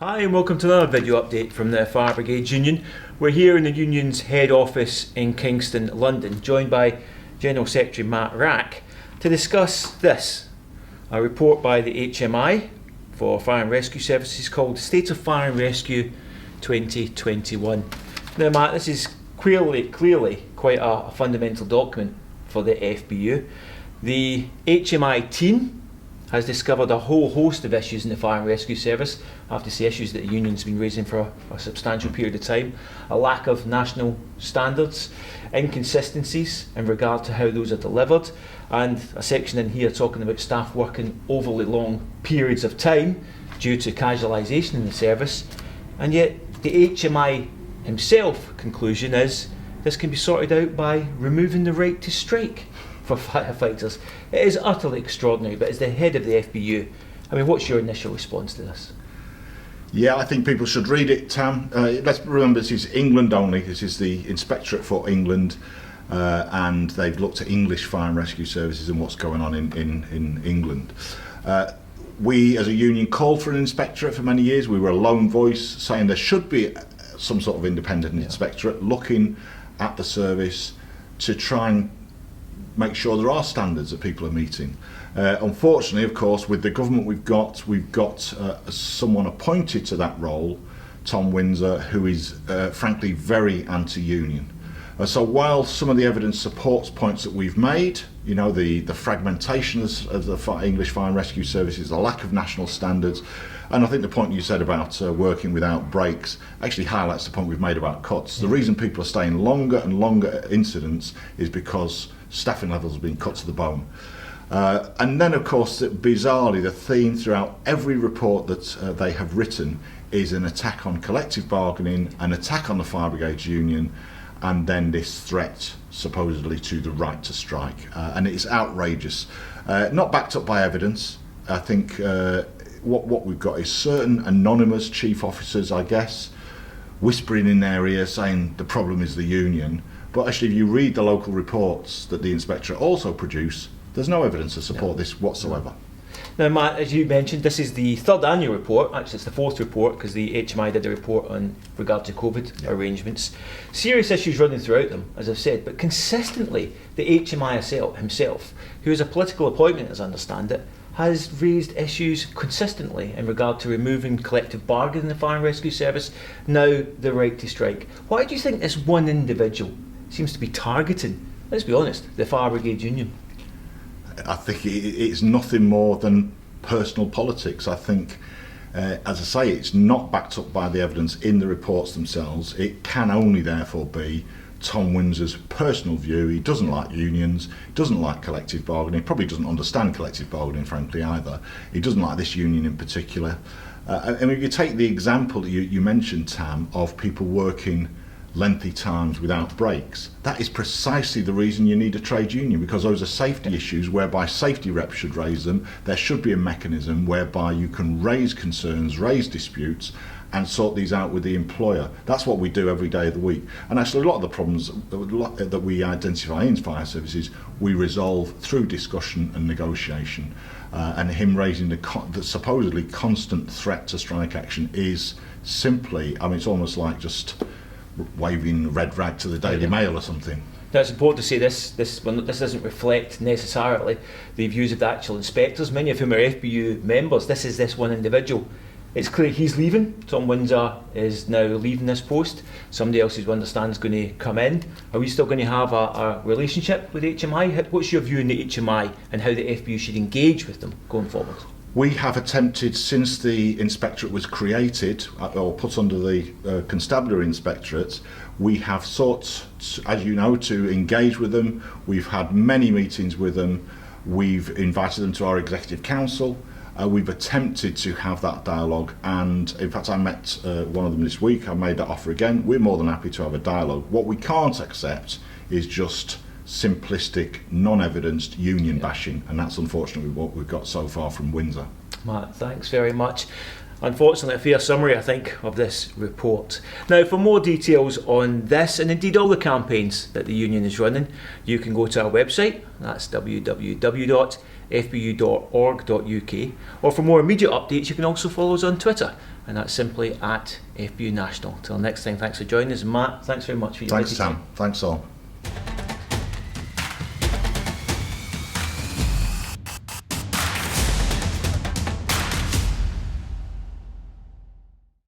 Hi and welcome to another video update from the Fire Brigade Union. We're here in the Union's head office in Kingston, London, joined by General Secretary Matt Wrack to discuss this, a report by the HMI for Fire and Rescue Services called State of Fire and Rescue 2021. Now Matt, this is clearly quite a fundamental document for the FBU. The HMI team has discovered a whole host of issues in the Fire and Rescue Service. I have to say, issues that the union's been raising for a substantial period of time. A lack of national standards, inconsistencies in regard to how those are delivered, and a section in here talking about staff working overly long periods of time due to casualisation in the service. And yet the HMI himself conclusion is this can be sorted out by removing the right to strike for firefighters. It is utterly extraordinary, but as the head of the FBU, I mean, what's your initial response to this? Yeah, I think people should read it, Tam. Let's remember this is England only. This is the Inspectorate for England, and they've looked at English fire and rescue services and what's going on in England. We as a union called for an inspectorate for many years. We were a lone voice saying there should be some sort of independent inspectorate looking at the service to try and make sure there are standards that people are meeting. Unfortunately, of course, with the government we've got someone appointed to that role, Tom Windsor, who is frankly very anti-union. So while some of the evidence supports points that we've made, you know, the fragmentation of the English Fire and Rescue Services, the lack of national standards, and I think the point you said about working without breaks actually highlights the point we've made about cuts. The reason people are staying longer and longer at incidents is because staffing levels have been cut to the bone. And then, of course, bizarrely, the theme throughout every report that they have written is an attack on collective bargaining, an attack on the Fire Brigades Union, and then this threat, supposedly, to the right to strike. And it's outrageous. Not backed up by evidence. I think what we've got is certain anonymous chief officers, I guess, whispering in their ear saying the problem is the union. But actually, if you read the local reports that the Inspectorate also produce, there's no evidence to support this whatsoever. Now Matt, as you mentioned, this is the third annual report. Actually, it's the fourth report because the HMI did a report on regard to COVID arrangements. Serious issues running throughout them, as I've said, but consistently the HMI himself, who is a political appointment as I understand it, has raised issues consistently in regard to removing collective bargaining in the Fire and Rescue Service, now the right to strike. Why do you think this one individual seems to be targeting, let's be honest, the Fire Brigade Union? I think it's nothing more than personal politics. I think, as I say, it's not backed up by the evidence in the reports themselves. It can only therefore be Tom Windsor's personal view. He doesn't like unions, doesn't like collective bargaining, probably doesn't understand collective bargaining, frankly, either. He doesn't like this union in particular. And if you take the example that you mentioned, Tam, of people working lengthy times without breaks, that is precisely the reason you need a trade union, because those are safety issues whereby safety reps should raise them. There should be a mechanism whereby you can raise concerns, raise disputes, and sort these out with the employer. That's what we do every day of the week. And actually a lot of the problems that we identify in fire services, we resolve through discussion and negotiation. And him raising the supposedly constant threat to strike action is simply, I mean, it's almost like just waving a red rag to the Daily Mail or something. Now it's important to say this doesn't reflect necessarily the views of the actual inspectors, many of whom are FBU members. This is this one individual. It's clear he's leaving. Tom Windsor is now leaving this post. Somebody else who we understand is going to come in. Are we still going to have a relationship with HMI? What's your view on the HMI and how the FBU should engage with them going forward? We have attempted, since the Inspectorate was created, or put under the Constabulary Inspectorate, we have sought, as you know, to engage with them. We've had many meetings with them. We've invited them to our Executive Council. We've attempted to have that dialogue, and in fact I met one of them this week. I made that offer again. We're more than happy to have a dialogue. What we can't accept is just simplistic, non-evidenced union bashing, and that's unfortunately what we've got so far from Windsor. Matt, thanks very much. unfortunately a fair summary, I think, of this report. Now, for more details on this and indeed all the campaigns that the union is running, you can go to our website, that's www.fbu.org.uk, or for more immediate updates you can also follow us on Twitter, and that's simply @FBU National. Till next time, thanks for joining us. Matt, thanks very much for your Thanks, visiting. Tam. Thanks all.